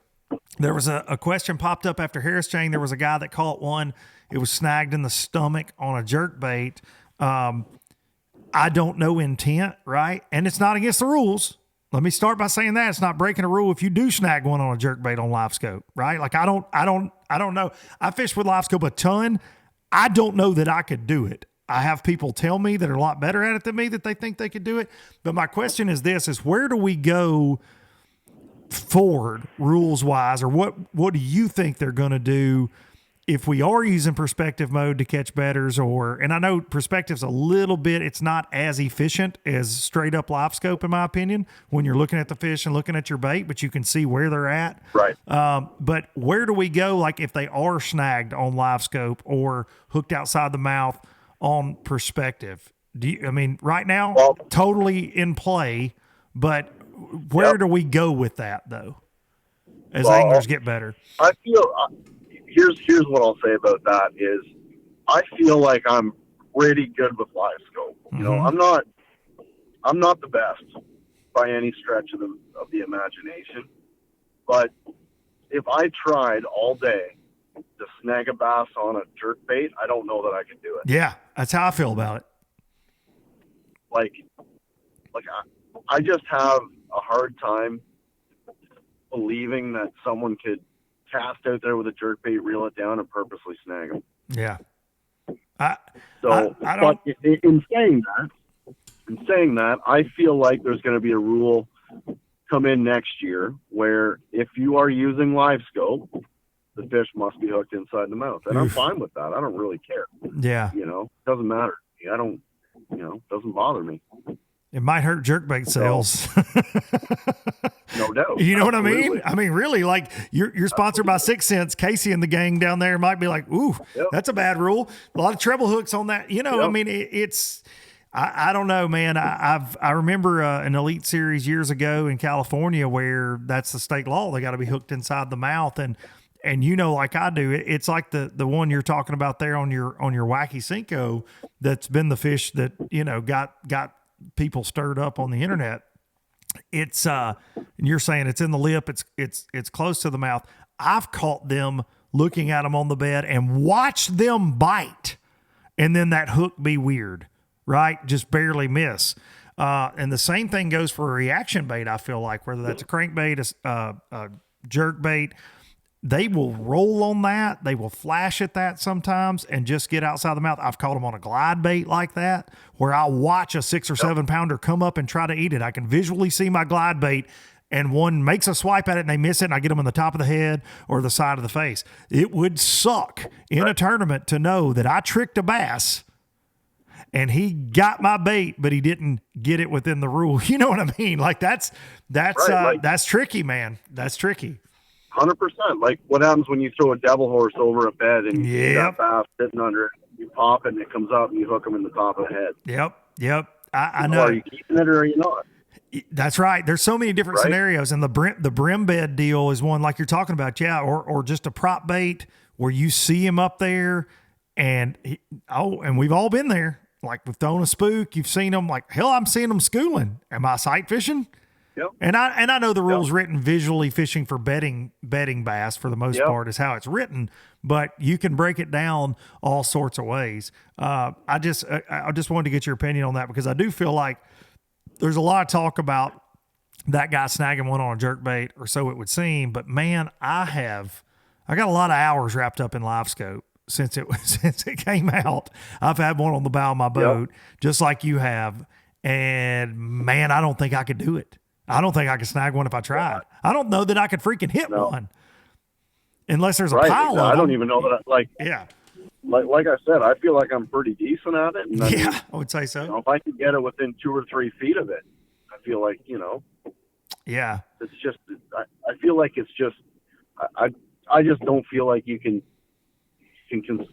There was a question popped up after Harris Chain. There was a guy that caught one. It was snagged in the stomach on a jerkbait. I don't know intent, right? And it's not against the rules. Let me start by saying that it's not breaking a rule if you do snag one on a jerkbait on LiveScope, right? Like I don't know. I fish with LiveScope a ton. I don't know that I could do it. I have people tell me that are a lot better at it than me that they think they could do it. But my question is this: is where do we go forward rules wise, or what do you think they're going to do if we are using perspective mode to catch betters? And I know perspective's a little bit, it's not as efficient as straight up LiveScope in my opinion, when you're looking at the fish and looking at your bait, but you can see where they're at. Right. But where do we go? Like if they are snagged on LiveScope or hooked outside the mouth on perspective, right now, totally in play, but where do we go with that though? As anglers get better. I feel, Here's what I'll say about that is I feel like I'm pretty good with LiveScope. Mm-hmm. I'm not the best by any stretch of the imagination, but if I tried all day to snag a bass on a jerkbait, I don't know that I could do it. Yeah, that's how I feel about it. Like I just have a hard time believing that someone could cast out there with a jerkbait, reel it down, and purposely snag them. Yeah. In saying that, I feel like there's going to be a rule come in next year where if you are using LiveScope the fish must be hooked inside the mouth. And I'm fine with that. I don't really care. Yeah. You know, it doesn't matter. I don't, you know, it doesn't bother me. It might hurt jerkbait sales. No doubt. You know Absolutely. what I mean? I mean, really, like you're sponsored by 6 Cents. Casey and the gang down there might be like, ooh, that's a bad rule. A lot of treble hooks on that. You know, I mean, I don't know, man. I remember an Elite Series years ago in California where that's the state law. They got to be hooked inside the mouth. And you know, like I do, it's like the one you're talking about there on your Wacky Cinco that's been the fish that, you know, got people stirred up on the internet. It's and you're saying it's in the lip, it's close to the mouth. I've caught them looking at them on the bed and watched them bite, and then that hook be weird, right? Just barely miss. And the same thing goes for a reaction bait. I feel like whether that's a crankbait, a jerk bait, they will roll on that. They will flash at that sometimes and just get outside the mouth. I've caught them on a glide bait like that, where I'll watch a 6 or 7 pounder come up and try to eat it. I can visually see my glide bait and one makes a swipe at it and they miss it and I get them in the top of the head or the side of the face. It would suck in a tournament to know that I tricked a bass and he got my bait, but he didn't get it within the rule. You know what I mean? Like that's tricky, man. That's tricky. 100%. Like what happens when you throw a devil horse over a bed and you see that bass sitting under it, you pop it and it comes out and you hook them in the top of the head. Yep. I know. Are you keeping it or are you not? That's right. There's so many different scenarios, and the brim bed deal is one like you're talking about. Yeah. Or just a prop bait where you see him up there and and we've all been there. Like we've thrown a spook. You've seen them like, hell, I'm seeing them schooling. Am I sight fishing? Yep. And I know the rules written visually fishing for bedding bass for the most part is how it's written, but you can break it down all sorts of ways. I just wanted to get your opinion on that because I do feel like there's a lot of talk about that guy snagging one on a jerkbait, or so it would seem. But man, I got a lot of hours wrapped up in LiveScope since it came out. I've had one on the bow of my boat, just like you have, and man, I don't think I could do it. I don't think I could snag one if I tried. I don't know that I could freaking hit one unless there's a pile of them. I don't even know that. Like I said, I feel like I'm pretty decent at it. And I would say so. You know, if I could get it within 2 or 3 feet of it, I feel like, you know, it's just, I feel like it's just, I just don't feel like you can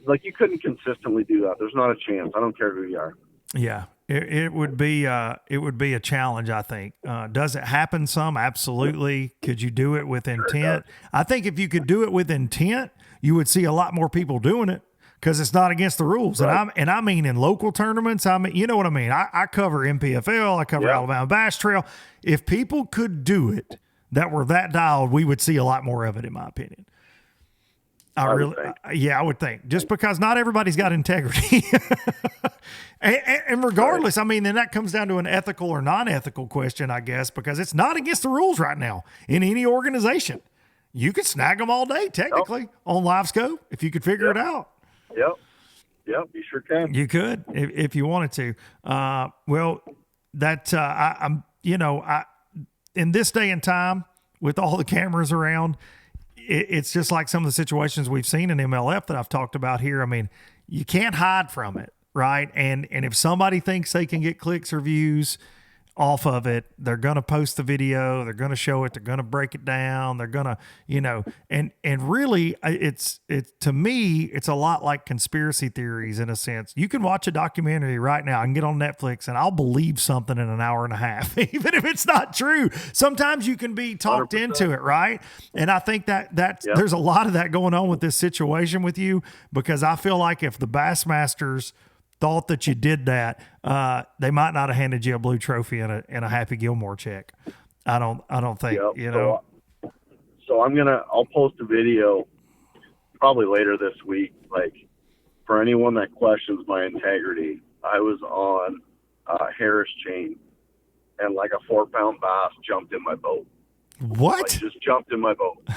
like you couldn't consistently do that. There's not a chance. I don't care who you are. Yeah. It would be a challenge, I think. Does it happen some? Absolutely. Could you do it with intent? I think if you could do it with intent, you would see a lot more people doing it because it's not against the rules. Right. And I mean in local tournaments, I mean, you know what I mean? I cover MPFL, I cover Alabama Bass Trail. If people could do it that were that dialed, we would see a lot more of it, in my opinion. I would think. Just because not everybody's got integrity. and regardless, I mean, then that comes down to an ethical or non-ethical question, I guess, because it's not against the rules right now in any organization. You could snag them all day, technically, on LiveScope, if you could figure it out. Yep, you sure can. You could, if you wanted to. Well, that, I'm in this day and time, with all the cameras around, it's just like some of the situations we've seen in MLF that I've talked about here. I mean, you can't hide from it, right? And if somebody thinks they can get clicks or views off of it, they're going to post the video, they're going to show it, they're going to break it down, they're going to, and really it's to me, it's a lot like conspiracy theories in a sense. You can watch a documentary right now. I can get on Netflix and I'll believe something in an hour and a half, even if it's not true. Sometimes you can be talked 100%. Into it, right? And I think that's there's a lot of that going on with this situation with you, because I feel like if the Bassmasters thought that you did that, they might not have handed you a blue trophy and a Happy Gilmore check. I don't think, So I'll post a video probably later this week. Like, for anyone that questions my integrity, I was on Harris chain and like a 4-pound bass jumped in my boat. What? Like, just jumped in my boat.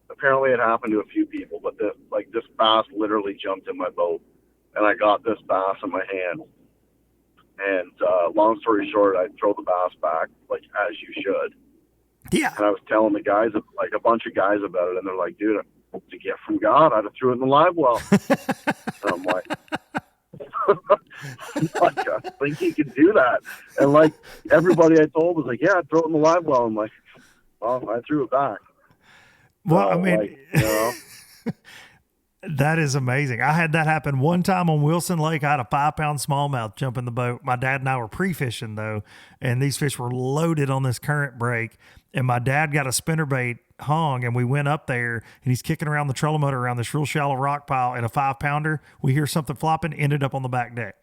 Apparently it happened to a few people, but this bass literally jumped in my boat. And I got this bass in my hand. And long story short, I throw the bass back, like as you should. Yeah. And I was telling the guys, like a bunch of guys about it, and they're like, dude, it's a gift from God. I'd have threw it in the live well. And I'm like, I think he can do that. And like everybody I told was like, yeah, throw it in the live well. I'm like, well, I threw it back. Well, So, I mean, like, you know, that is amazing. I had that happen one time on Wilson Lake. I had a 5-pound smallmouth jump in the boat. My dad and I were pre-fishing though, and these fish were loaded on this current break. And my dad got a spinnerbait hung, and we went up there, and he's kicking around the trolling motor around this real shallow rock pile, and a 5-pounder. We hear something flopping, ended up on the back deck.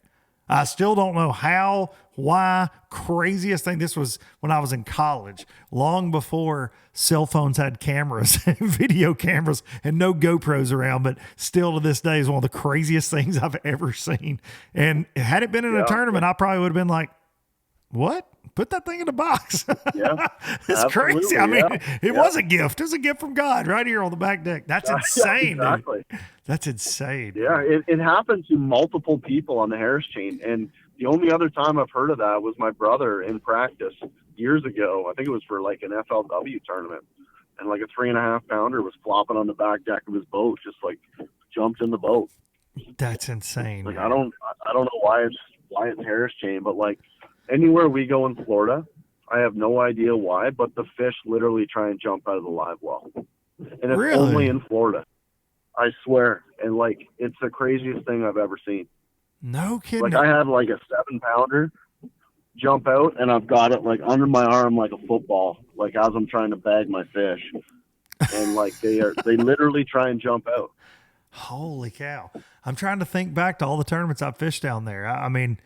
I still don't know how, why. Craziest thing. This was when I was in college, long before cell phones had cameras, video cameras, and no GoPros around. But still, to this day, is one of the craziest things I've ever seen. And had it been in a tournament, I probably would have been like, "What? Put that thing in a box." Yeah, it's crazy. I mean, it was a gift. It was a gift from God right here on the back deck. That's insane. Yeah, exactly. Dude. That's insane. Yeah, it happened to multiple people on the Harris chain. And the only other time I've heard of that was my brother in practice years ago. I think it was for like an FLW tournament. And like a 3.5 pounder was flopping on the back deck of his boat, just like jumped in the boat. That's insane. Like, man. I don't know why it's Harris chain, but like anywhere we go in Florida, I have no idea why, but the fish literally try and jump out of the live well. And it's only in Florida. I swear. And like, it's the craziest thing I've ever seen. No kidding. Like I had like a 7-pounder jump out, and I've got it like under my arm, like a football, like as I'm trying to bag my fish. And like, they literally try and jump out. Holy cow. I'm trying to think back to all the tournaments I've fished down there. I mean,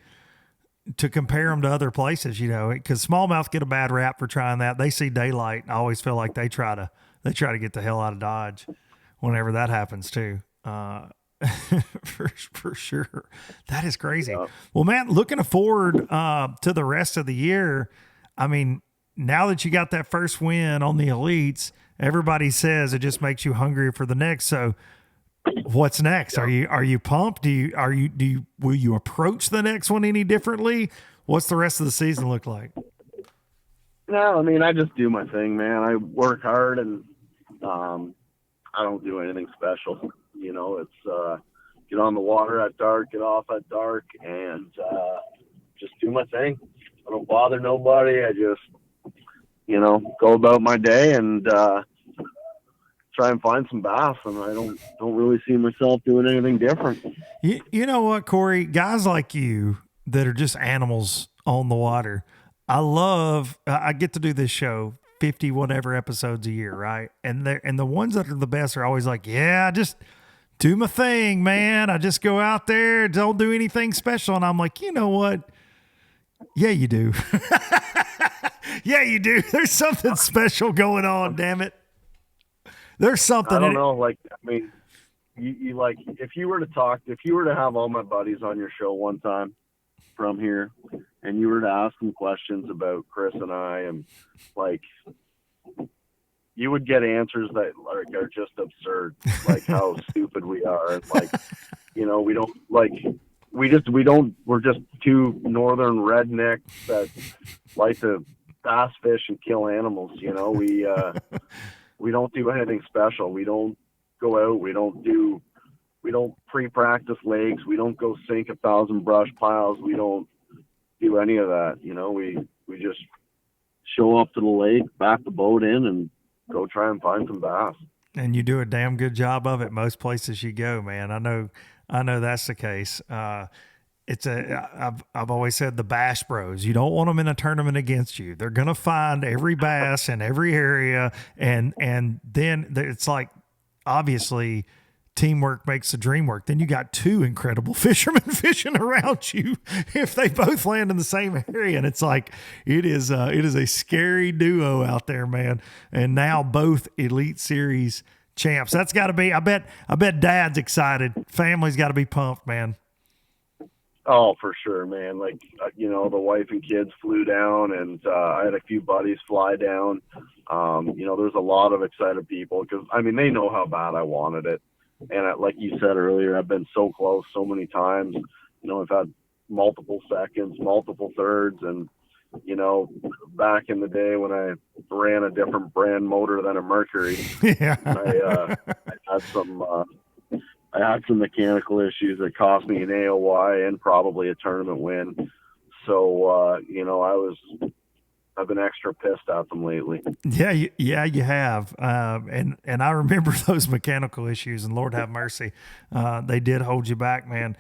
to compare them to other places, you know, because smallmouth get a bad rap for trying that. They see daylight. I always feel like they try to get the hell out of Dodge whenever that happens too. For sure. That is crazy. Yeah. Well, man, looking forward to the rest of the year. I mean, now that you got that first win on the elites, everybody says it just makes you hungry for the next. So what's next? Yeah. Are you pumped? Will you approach the next one any differently? What's the rest of the season look like? No, I mean, I just do my thing, man. I work hard, and I don't do anything special. You know, it's get on the water at dark, get off at dark, and just do my thing. I don't bother nobody. I just, you know, go about my day and try and find some bass. And I don't really see myself doing anything different. You know what, Cory? Guys like you that are just animals on the water. I get to do this show 50 whatever episodes a year, right? And the ones that are the best are always like, yeah, I just do my thing, man. I just go out there, don't do anything special. And I'm like, you know what? Yeah, you do. Yeah, you do. There's something special going on, damn it. There's something. I don't know. Like, I mean, you like, if you were to have all my buddies on your show one time from here, and you were to ask them questions about Chris and I, and like, you would get answers that are just absurd, like how stupid we are. And like, you know, we're just two northern rednecks that like to bass fish and kill animals. You know, we don't do anything special. We don't go out. We don't pre-practice lakes. We don't go sink 1,000 brush piles. We don't do any of that. You know, we just show up to the lake, back the boat in, and go try and find some bass. And you do a damn good job of it most places you go, man. I know that's the case. I've always said the bass bros, you don't want them in a tournament against you. They're going to find every bass in every area. And then it's like, obviously teamwork makes the dream work. Then you got two incredible fishermen fishing around you if they both land in the same area. And it's like, it is a scary duo out there, man. And now both Elite Series champs. That's got to be, I bet Dad's excited. Family's got to be pumped, man. Oh, for sure, man. Like, you know, the wife and kids flew down, and I had a few buddies fly down. You know, there's a lot of excited people because, I mean, they know how bad I wanted it. And like you said earlier, I've been so close so many times. You know, I've had multiple seconds, multiple thirds, and back in the day when I ran a different brand motor than a Mercury, Yeah. I had some mechanical issues that cost me an AOY and probably a tournament win. So, I've been extra pissed at them lately. Yeah, you have. And I remember those mechanical issues, and Lord have mercy, they did hold you back, man,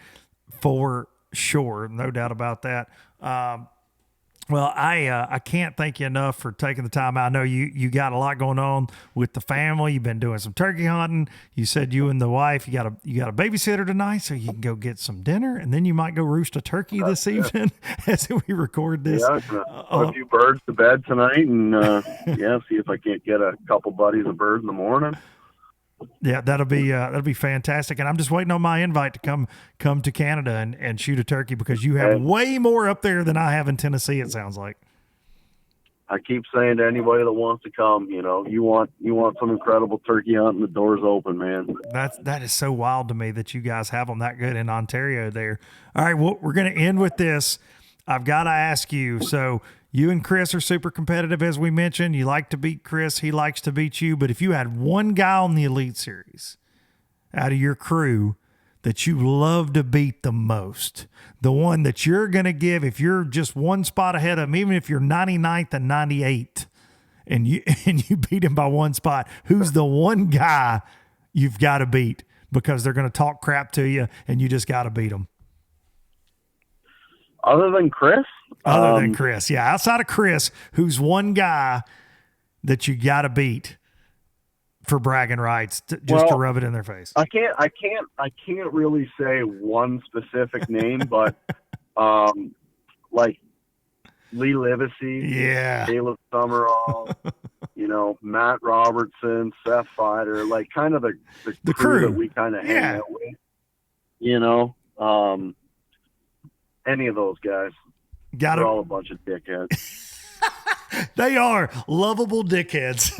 for sure. No doubt about that. Well, I can't thank you enough for taking the time. I know you got a lot going on with the family. You've been doing some turkey hunting. You said you and the wife, you got a babysitter tonight, so you can go get some dinner, and then you might go roost a turkey this evening as we record this. Yeah, put a few birds to bed tonight, and see if I can't get a couple buddies of birds in the morning. Yeah, that'll be fantastic. And I'm just waiting on my invite to come to Canada and shoot a turkey, because you have way more up there than I have in Tennessee, it sounds like. I keep saying to anybody that wants to come, you want some incredible turkey hunting, the door's open, man. That is so wild to me that you guys have them that good in Ontario there. All right, well, we're going to end with this. I've got to ask you, so you and Chris are super competitive, as we mentioned. You like to beat Chris. He likes to beat you. But if you had one guy on the Elite Series out of your crew that you love to beat the most, the one that you're going to give, if you're just one spot ahead of him, even if you're 99th and 98th, and you beat him by one spot, who's the one guy you've got to beat, because they're going to talk crap to you and you just got to beat them? Other than Chris? Other than Chris, yeah. Outside of Chris, who's one guy that you got to beat for bragging rights, to rub it in their face? I can't really say one specific name, but like Lee Livesey, yeah, Caleb Summerall, Matt Robertson, Seth Fider, like kind of the crew that we kind of hang out with. Any of those guys. They're all a bunch of dickheads. They are lovable dickheads.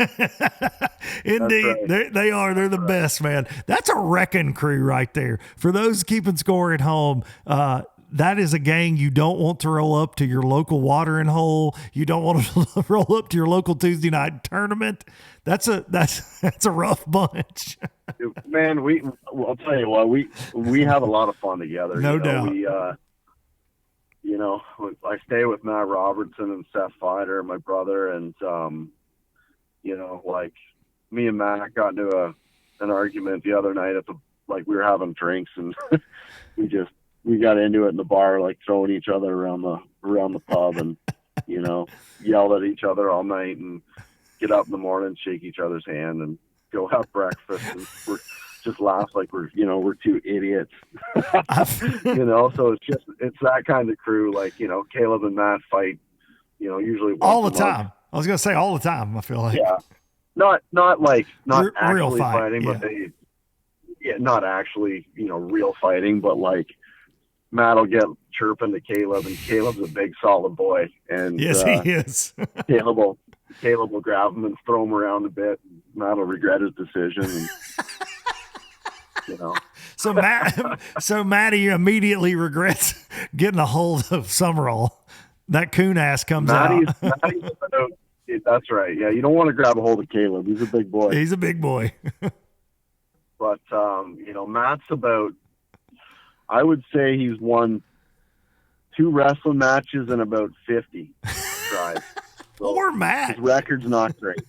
Indeed. Right. They are. They're the best, man. That's a wrecking crew right there. For those keeping score at home, that is a gang you don't want to roll up to your local watering hole. You don't want to roll up to your local Tuesday night tournament. That's a rough bunch. Man, I'll tell you what, we have a lot of fun together. No doubt. I stay with Matt Robertson and Seth Fider, my brother, and like me and Matt got into an argument the other night we were having drinks, and we got into it in the bar, like throwing each other around the pub, and yelled at each other all night, and get up in the morning, shake each other's hand, and go have breakfast, and we're just laugh like we're two idiots. So it's that kind of crew. Like, Caleb and Matt fight, usually all the time. I was gonna say all the time. I feel like, yeah, not actually real fighting, yeah. But not actually, real fighting, but like Matt will get chirping to Caleb, and Caleb's a big solid boy, and yes, he is. Caleb will grab him and throw him around a bit. Matt will regret his decision. And, So Matty immediately regrets getting a hold of Summerall. That coon ass comes out. That's right. Yeah, you don't want to grab a hold of Caleb. He's a big boy. He's a big boy. But Matt's about, I would say he's won 2 wrestling matches and about 50 tries. So poor Matt. His record's not great.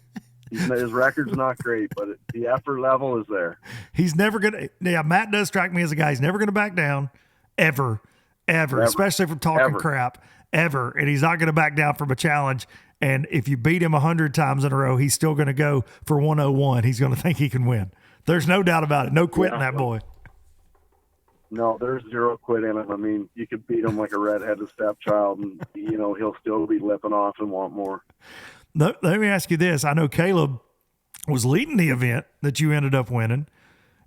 His record's not great, but the effort level is there. He's never going to. Yeah, Matt does strike me as a guy. He's never going to back down, ever, especially from talking crap, ever. And he's not going to back down from a challenge. And if you beat him 100 times in a row, he's still going to go for 101. He's going to think he can win. There's no doubt about it. No quitting that boy. No, there's zero quit in him. I mean, you could beat him like a redheaded stepchild, and he'll still be lipping off and want more. Let me ask you this. I know Caleb was leading the event that you ended up winning,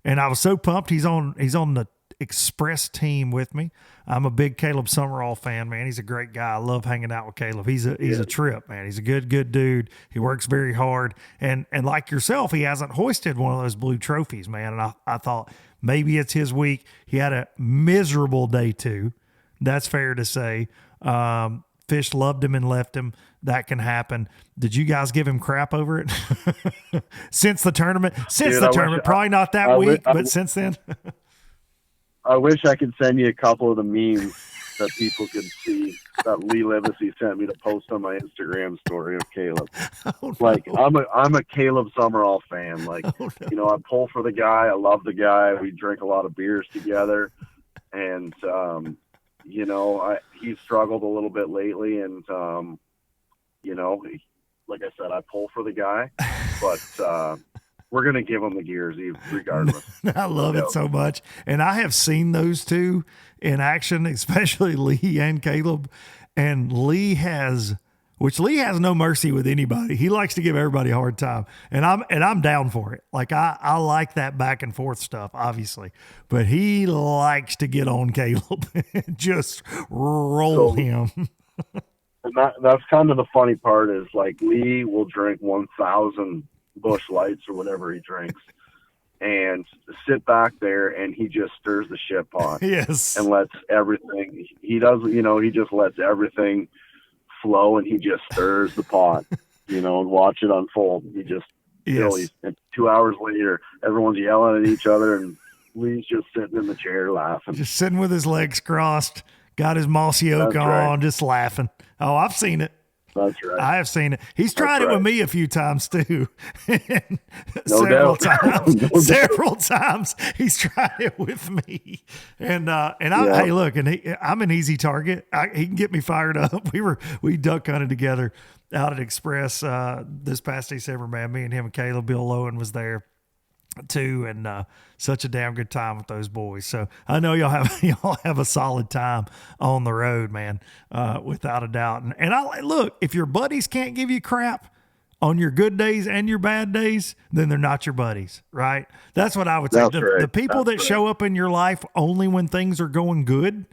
and I was so pumped. He's on the express team with me. I'm a big Caleb Summerall fan, man. He's a great guy. I love hanging out with Caleb. He's a trip, man. He's a good dude. He works very hard, and like yourself, he hasn't hoisted one of those blue trophies, man. And I thought maybe it's his week. He had a miserable day 2. That's fair to say. fish loved him and left him. That can happen. Did you guys give him crap over it? Since the tournament? Probably not that week, but since then. I wish I could send you a couple of the memes that people could see that Lee Livesey sent me to post on my Instagram story of Caleb. Oh, like no. I'm a Caleb Summerall fan. Like, Oh, no. you know, I pull for the guy. I love the guy. We drink a lot of beers together, and you know, he's struggled a little bit lately, and you know, like I said, I pull for the guy, but we're gonna give him the gears regardless. I love it so much, and I have seen those two in action, especially Lee and Caleb. And Lee has no mercy with anybody. He likes to give everybody a hard time, and I'm down for it. Like I like that back and forth stuff, obviously, but he likes to get on Caleb and just roll him. And that's kind of the funny part is, like, Lee will drink 1,000 Busch Lights or whatever he drinks, and sit back there, and he just stirs the shit pot. Yes, and lets everything. He does, you know, he just lets everything flow, and he just stirs the pot, you know, and watch it unfold. He just, and 2 hours later, everyone's yelling at each other, and Lee's just sitting in the chair laughing, just sitting with his legs crossed, got his mossy oak on, just laughing. Oh, I've seen it. That's right. I have seen it. He's tried it with me a few times too. Several times he's tried it with me. And hey, look, and I'm an easy target. He can get me fired up. We duck hunted together out at Express this past December, man. Me and him and Caleb, Bill Lowen was there too, and such a damn good time with those boys. So I know y'all have a solid time on the road, man, without a doubt. And I look, if your buddies can't give you crap on your good days and your bad days, then they're not your buddies, right? That's what I would say. The people that show up in your life only when things are going good,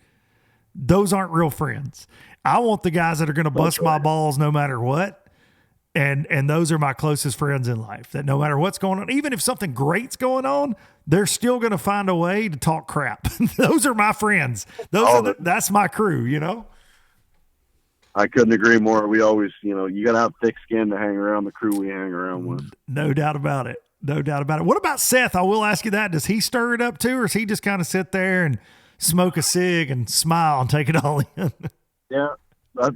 those aren't real friends. I want the guys that are going to bust my balls no matter what. And those are my closest friends in life, that no matter what's going on, even if something great's going on, they're still going to find a way to talk crap. Those are my friends. That's my crew, you know? I couldn't agree more. We always, you know, you got to have thick skin to hang around the crew we hang around with. No doubt about it. No doubt about it. What about Seth? I will ask you that. Does he stir it up too, or does he just kind of sit there and smoke a cig and smile and take it all in? Yeah.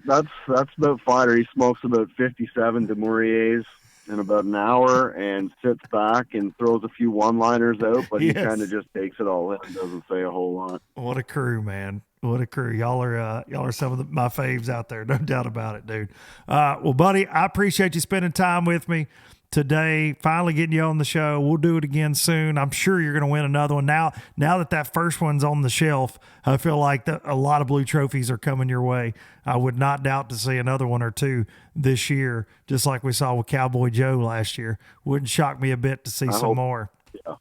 That's about Fighter. He smokes about 57 DeMauriers in about an hour and sits back and throws a few one-liners out, but he kind of just takes it all in and doesn't say a whole lot. What a crew, man. What a crew. Y'all are some of my faves out there. No doubt about it, dude. Well, buddy, I appreciate you spending time with me today, finally getting you on the show. We'll do it again soon. I'm sure you're going to win another one. Now that first one's on the shelf, I feel like a lot of blue trophies are coming your way. I would not doubt to see another one or two this year, just like we saw with Cowboy Joe last year. Wouldn't shock me a bit to see some more. Yeah.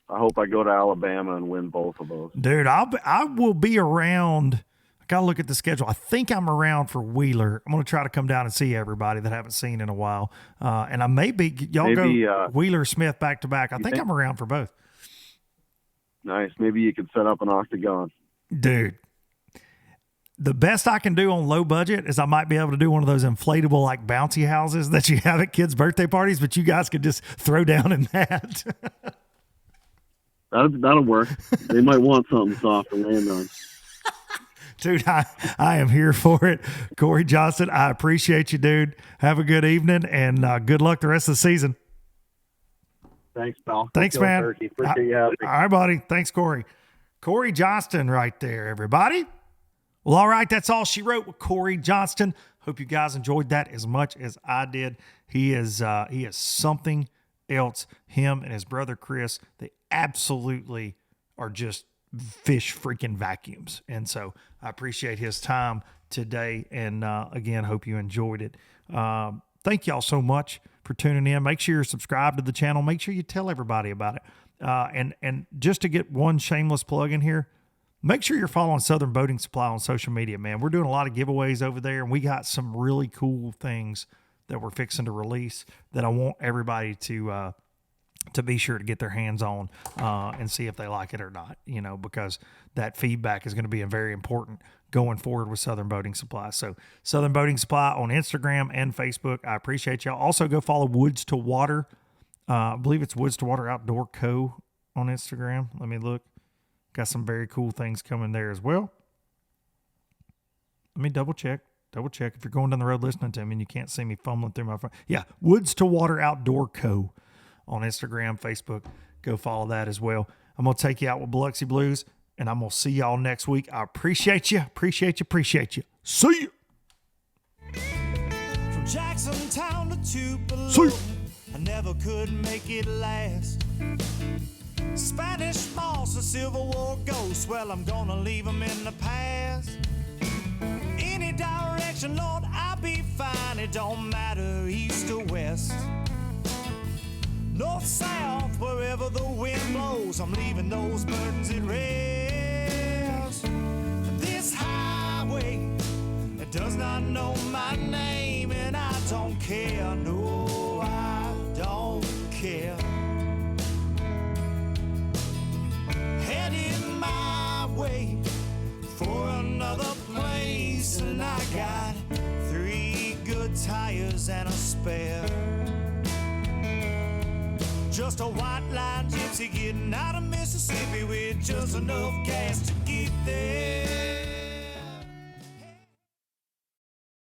I hope I go to Alabama and win both of those. Dude, I will be around. Gotta look at the schedule. I think I'm around for Wheeler. I'm gonna try to come down and see everybody that I haven't seen in a while. And I maybe go Wheeler Smith back to back. I think I'm around for both. Nice. Maybe you could set up an octagon. Dude, the best I can do on low budget is I might be able to do one of those inflatable like bouncy houses that you have at kids' birthday parties, but you guys could just throw down in that. That'll work. They might want something soft to land on. Dude, I am here for it. Cory Johnston, I appreciate you, dude. Have a good evening, and good luck the rest of the season. Thanks, pal. Thanks, man. Appreciate you having me. All right, buddy. Thanks, Cory. Cory Johnston right there, everybody. Well, all right, that's all she wrote with Cory Johnston. Hope you guys enjoyed that as much as I did. He is something else. Him and his brother Chris, they absolutely are just fish freaking vacuums. And so I appreciate his time today. And again, hope you enjoyed it. Thank y'all so much for tuning in. Make sure you're subscribed to the channel. Make sure you tell everybody about it. And just to get one shameless plug in here, make sure you're following Southern Boating Supply on social media, man. We're doing a lot of giveaways over there, and we got some really cool things that we're fixing to release that I want everybody to be sure to get their hands on and see if they like it or not, because that feedback is going to be very important going forward with Southern Boating Supply. So Southern Boating Supply on Instagram and Facebook. I appreciate y'all. Also go follow Woods to Water. I believe it's Woods to Water Outdoor Co. on Instagram. Let me look. Got some very cool things coming there as well. Let me double check. If you're going down the road listening to me and you can't see me fumbling through my phone. Yeah, Woods to Water Outdoor Co. on Instagram, Facebook. Go follow that as well. I'm going to take you out with Biloxi Blues, and I'm going to see y'all next week. I appreciate you. See you. From Jacksontown to Tupelo, See ya. I never could make it last. Spanish moss, a Civil War ghost, well, I'm gonna leave them in the past. Any direction, Lord, I'll be fine. It don't matter, east or west. North, south, wherever the wind blows, I'm leaving those burdens at rest. This highway, it does not know my name, and I don't care, no, I don't care. Heading my way for another place, and I got 3 good tires and a spare. Just a white line gypsy getting out of Mississippi with just enough gas to get there.